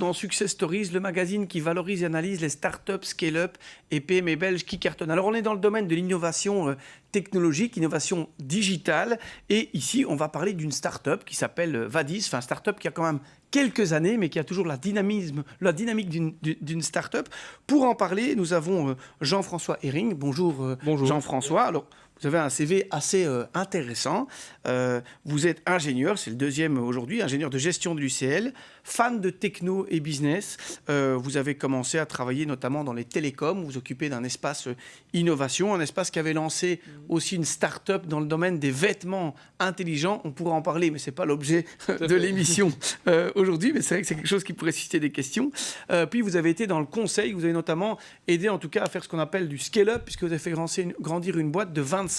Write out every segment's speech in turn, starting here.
dans Success Stories, le magazine qui valorise et analyse les startups, scale-up et PME belges qui cartonnent. Alors on est dans le domaine de l'innovation technologique, innovation digitale, et ici on va parler d'une startup qui s'appelle Vadis, enfin startup qui a quand même quelques années, mais qui a toujours la dynamique d'une start-up. Pour en parler, nous avons Jean-François Hering. Bonjour, Bonjour. Jean-François. Alors, vous avez un CV assez intéressant. Vous êtes ingénieur, c'est le deuxième aujourd'hui, ingénieur de gestion de l'UCL, fan de techno et business. Vous avez commencé à travailler notamment dans les télécoms. Vous vous occupez d'un espace innovation, un espace qui avait lancé aussi une start-up dans le domaine des vêtements intelligents. On pourra en parler, mais ce n'est pas l'objet de l'émission aujourd'hui. Mais c'est vrai que c'est quelque chose qui pourrait susciter des questions. Puis vous avez été dans le conseil. Vous avez notamment aidé en tout cas à faire ce qu'on appelle du scale-up, puisque vous avez fait grandir une boîte de 25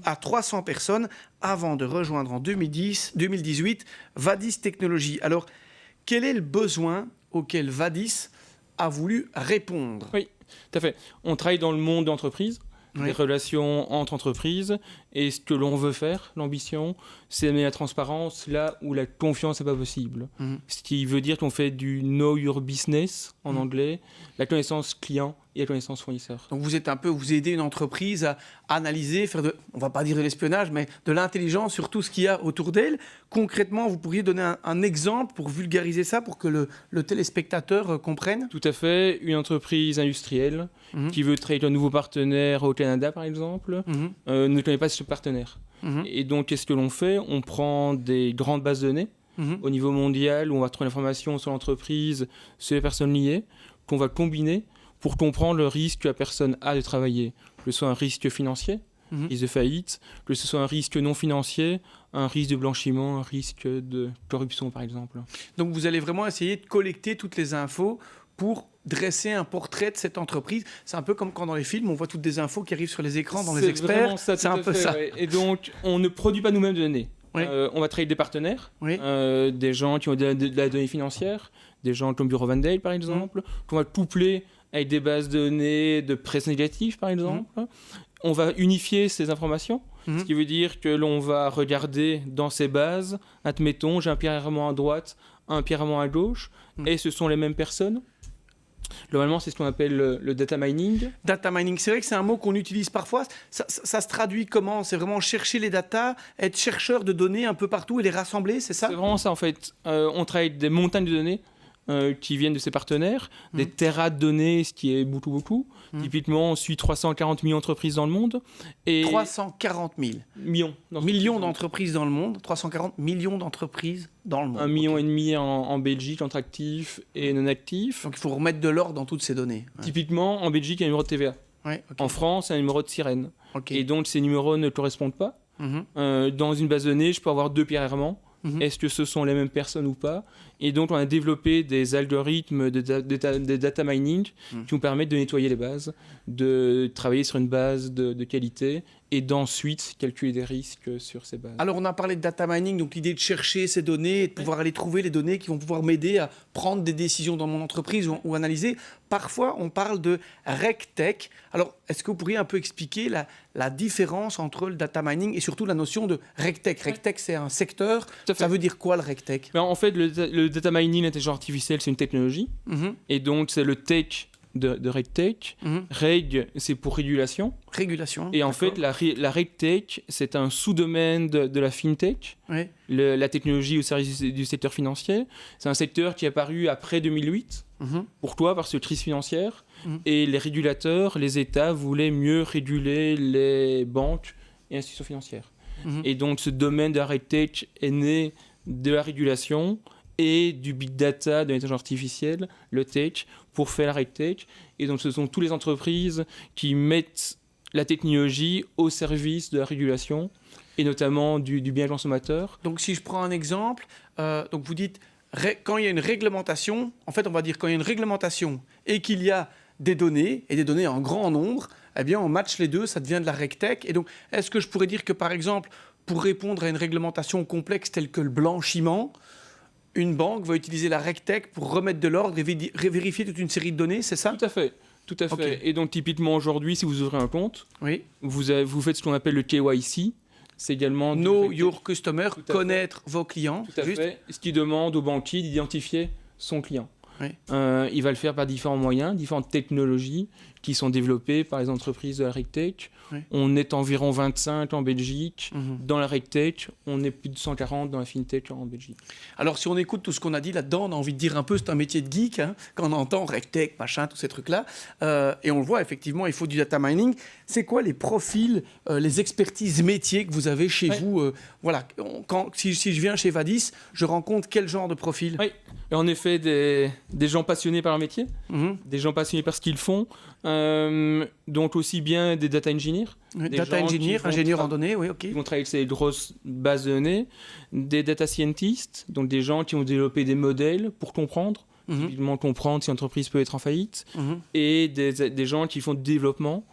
à 300 personnes avant de rejoindre en 2018 Vadis Technologies. Alors, quel est le besoin auquel Vadis a voulu répondre? Oui, tout à fait. On travaille dans le monde d'entreprise, des relations entre entreprises, et ce que l'on veut faire, l'ambition, c'est amener la transparence là où la confiance n'est pas possible. Ce qui veut dire qu'on fait du know your business en anglais, la connaissance client et la connaissance fournisseur. Donc vous aidez une entreprise à analyser, on va pas dire de l'espionnage, mais de l'intelligence sur tout ce qu'il y a autour d'elle. Concrètement, vous pourriez donner un exemple pour vulgariser ça, pour que le téléspectateur comprenne? Tout à fait. Une entreprise industrielle qui veut travailler avec un nouveau partenaire au Canada, par exemple, ne connaît pas ce partenaire. Et donc, qu'est-ce que l'on fait? On prend des grandes bases de données au niveau mondial où on va trouver l'information sur l'entreprise, sur les personnes liées, qu'on va combiner pour comprendre le risque que la personne a de travailler, que ce soit un risque financier, risque de faillite, que ce soit un risque non financier, un risque de blanchiment, un risque de corruption, par exemple. Donc vous allez vraiment essayer de collecter toutes les infos pour dresser un portrait de cette entreprise. C'est un peu comme quand dans les films, on voit toutes des infos qui arrivent sur les écrans dans les experts. C'est un peu ça. Ouais. Et donc, on ne produit pas nous-mêmes de données. Oui. On va travailler avec des partenaires, des gens qui ont de la donnée financière, des gens comme Bureau Van Dijk, par exemple, qu'on va coupler avec des bases de données de presse négative, par exemple. On va unifier ces informations, ce qui veut dire que l'on va regarder dans ces bases, admettons, j'ai un pierrement à droite, un pierrement à gauche, et ce sont les mêmes personnes. Globalement, c'est ce qu'on appelle le data mining. Data mining, c'est vrai que c'est un mot qu'on utilise parfois. Ça se traduit comment? C'est vraiment chercher les datas, être chercheur de données un peu partout et les rassembler, c'est ça? C'est vraiment ça, en fait. On travaille avec des montagnes de données qui viennent de ses partenaires, des terras de données, ce qui est beaucoup. Typiquement, on suit 340 millions d'entreprises dans le monde. Et 340 000 millions d'entreprises dans le monde, 340 millions d'entreprises dans le monde. 1,5 million en Belgique, entre actifs et non actifs. Donc il faut remettre de l'ordre dans toutes ces données. Typiquement, en Belgique, il y a un numéro de TVA. En France, il y a un numéro de sirène. Et donc, ces numéros ne correspondent pas. Dans une base de données, je peux avoir 2 pierrements. Est-ce que ce sont les mêmes personnes ou pas? Et donc, on a développé des algorithmes de data mining qui nous permettent de nettoyer les bases, de travailler sur une base de qualité et d'ensuite calculer des risques sur ces bases. Alors, on a parlé de data mining, donc l'idée de chercher ces données et de pouvoir aller trouver les données qui vont pouvoir m'aider à prendre des décisions dans mon entreprise ou analyser. Parfois, on parle de RegTech. Alors, est-ce que vous pourriez un peu expliquer la différence entre le data mining et surtout la notion de RegTech? RegTech, c'est un secteur. Ça veut dire quoi, le RegTech? En fait, le data mining, l'intelligence artificielle, c'est une technologie. Et donc, c'est le tech de RegTech. Reg, c'est pour régulation. Et en fait, la RegTech, c'est un sous-domaine de la FinTech, la technologie au service du secteur financier. C'est un secteur qui est apparu après 2008. Pourquoi? Parce que crise financière. Et les régulateurs, les États voulaient mieux réguler les banques et institutions financières. Et donc, ce domaine de la RegTech est né de la régulation et du big data, de l'intelligence artificielle, le tech, pour faire la RegTech. Et donc, ce sont toutes les entreprises qui mettent la technologie au service de la régulation et notamment du bien consommateur. Donc, si je prends un exemple, donc vous dites, quand il y a une réglementation, en fait, on va dire quand il y a une réglementation et qu'il y a des données, et des données en grand nombre, eh bien, on match les deux, ça devient de la RegTech. Et donc, est-ce que je pourrais dire que, par exemple, pour répondre à une réglementation complexe telle que le blanchiment, une banque va utiliser la RegTech pour remettre de l'ordre et vérifier toute une série de données, c'est ça? Tout à fait. Et donc, typiquement, aujourd'hui, si vous ouvrez un compte, vous faites ce qu'on appelle le KYC. C'est également... Know your customer, connaître vos clients. Tout à fait. Ce qui demande au banquier d'identifier son client. il va le faire par différents moyens, différentes technologies qui sont développées par les entreprises de la RegTech. On est environ 25 en Belgique. Dans la RegTech, on est plus de 140 dans la FinTech en Belgique. Alors, si on écoute tout ce qu'on a dit là-dedans, on a envie de dire un peu c'est un métier de geek, quand on entend RegTech, machin, tous ces trucs-là. Et on le voit, effectivement, il faut du data mining. C'est quoi les profils, les expertises métiers que vous avez chez vous voilà, si je viens chez Vadis, je rencontre quel genre de profil? Oui, et en effet, des gens passionnés par leur métier, des gens passionnés par ce qu'ils font, donc aussi bien des data engineers. Data engineer, ingénieurs en données, oui, ok. Qui vont travailler avec ces grosses bases de données, des data scientists, donc des gens qui vont développer des modèles pour comprendre, typiquement comprendre si une entreprise peut être en faillite, et des gens qui font du développement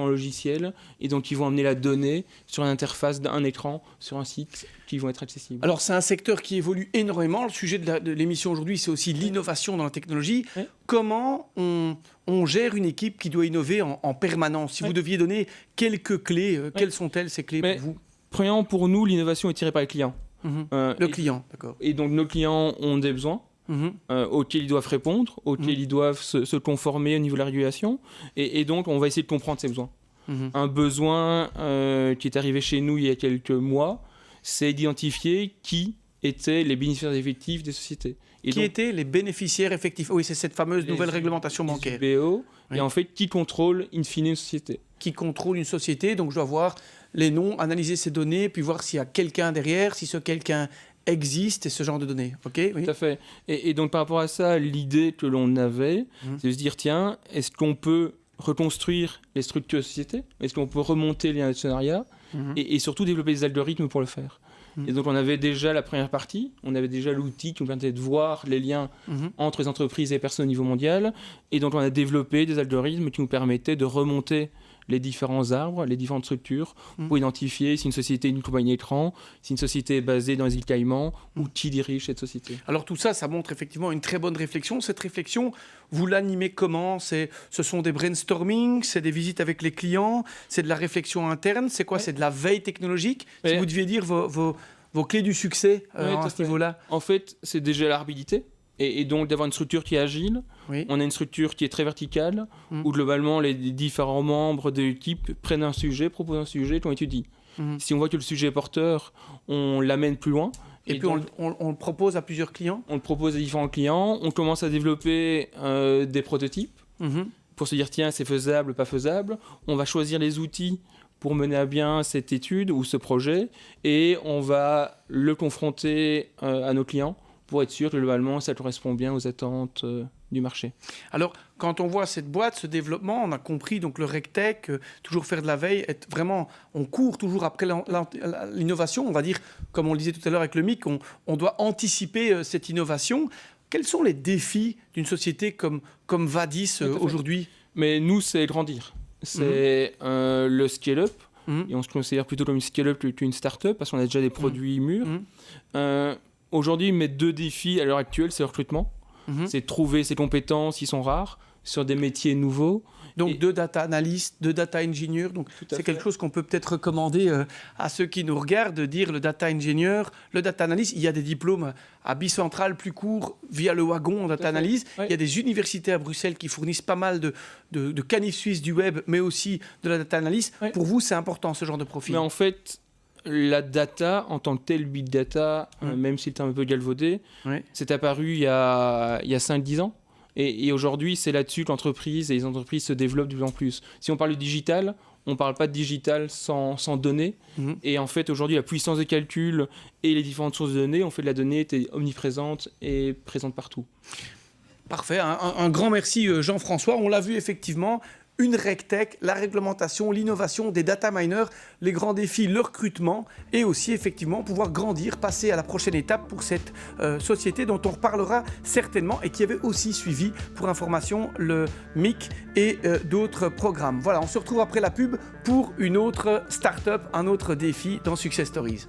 logiciel, et donc qui vont amener la donnée sur l'interface d'un écran, sur un site, qui vont être accessibles. Alors c'est un secteur qui évolue énormément. Le sujet de l'émission aujourd'hui, c'est aussi l'innovation dans la technologie. Comment on gère une équipe qui doit innover en permanence? Si vous deviez donner quelques clés, quelles sont-elles ces clés pour vous? Premièrement, pour nous, l'innovation est tirée par les clients. Le client, d'accord. Et donc nos clients ont des besoins. Auxquels ils doivent répondre, auxquels ils doivent se conformer au niveau de la régulation. Et donc, on va essayer de comprendre ces besoins. Un besoin qui est arrivé chez nous il y a quelques mois, c'est d'identifier qui étaient les bénéficiaires effectifs des sociétés. Qui étaient les bénéficiaires effectifs? Oui, c'est cette fameuse nouvelle réglementation bancaire. UBO, et en fait, qui contrôle in fine une société. Qui contrôle une société, donc je dois voir les noms, analyser ces données, puis voir s'il y a quelqu'un derrière, si ce quelqu'un existe et ce genre de données. Okay, oui. Tout à fait. Et donc par rapport à ça, l'idée que l'on avait, c'est de se dire, tiens, est-ce qu'on peut reconstruire les structures de société? Est-ce qu'on peut remonter les actionnariats et surtout développer des algorithmes pour le faire? Et donc on avait déjà la première partie, on avait déjà l'outil qui nous permettait de voir les liens entre les entreprises et les personnes au niveau mondial. Et donc on a développé des algorithmes qui nous permettaient de remonter les différents arbres, les différentes structures, pour identifier si une société est une compagnie écran, si une société est basée dans les îles Caïmans, ou qui dirige cette société. Alors tout ça, ça montre effectivement une très bonne réflexion. Cette réflexion, vous l'animez comment? Ce sont des brainstorming, c'est des visites avec les clients, c'est de la réflexion interne, c'est quoi? C'est de la veille technologique? Si vous deviez dire vos clés du succès à ce niveau-là. En fait, c'est déjà la rapidité. Et donc d'avoir une structure qui est agile. On a une structure qui est très verticale, où globalement les différents membres de l'équipe prennent un sujet, proposent un sujet qu'on étudie. Si on voit que le sujet est porteur, on l'amène plus loin. Et puis donc, on le propose à plusieurs clients? On le propose à différents clients. On commence à développer des prototypes pour se dire, tiens, c'est faisable, pas faisable. On va choisir les outils pour mener à bien cette étude ou ce projet. Et on va le confronter à nos clients pour être sûr que globalement, ça correspond bien aux attentes du marché. Alors, quand on voit cette boîte, ce développement, on a compris donc le RegTech, toujours faire de la veille, on court toujours après l'innovation, on va dire, comme on le disait tout à l'heure avec le MIC, on doit anticiper cette innovation. Quels sont les défis d'une société comme Vadis aujourd'hui? Mais nous, c'est grandir. C'est le scale-up, et on se considère plutôt comme une scale-up qu'une start-up, parce qu'on a déjà des produits mûrs. Aujourd'hui, mes deux défis à l'heure actuelle, c'est le recrutement. C'est trouver ces compétences qui sont rares sur des métiers nouveaux. Donc de data analyst, de data engineer. Donc c'est quelque chose qu'on peut peut-être recommander à ceux qui nous regardent, de dire le data engineer, le data analyst. Il y a des diplômes à Bicentral plus courts via le wagon en data analyse. Il y a des universités à Bruxelles qui fournissent pas mal de canifs suisses du web, mais aussi de la data analyse. Pour vous, c'est important ce genre de profil? Mais en fait, la data, en tant que telle, big data, même si c'est un peu galvaudé, c'est apparu il y a 5-10 ans. Et aujourd'hui, c'est là-dessus que l'entreprise et les entreprises se développent de plus en plus. Si on parle de digital, on ne parle pas de digital sans données. Et en fait, aujourd'hui, la puissance de calcul et les différentes sources de données ont fait de la donnée était omniprésente et présente partout. Parfait. Un grand merci, Jean-François. On l'a vu effectivement. Une RegTech, la réglementation, l'innovation des data miners, les grands défis, le recrutement et aussi effectivement pouvoir grandir, passer à la prochaine étape pour cette société dont on reparlera certainement et qui avait aussi suivi pour information le MIC et d'autres programmes. Voilà, on se retrouve après la pub pour une autre start-up, un autre défi dans Success Stories.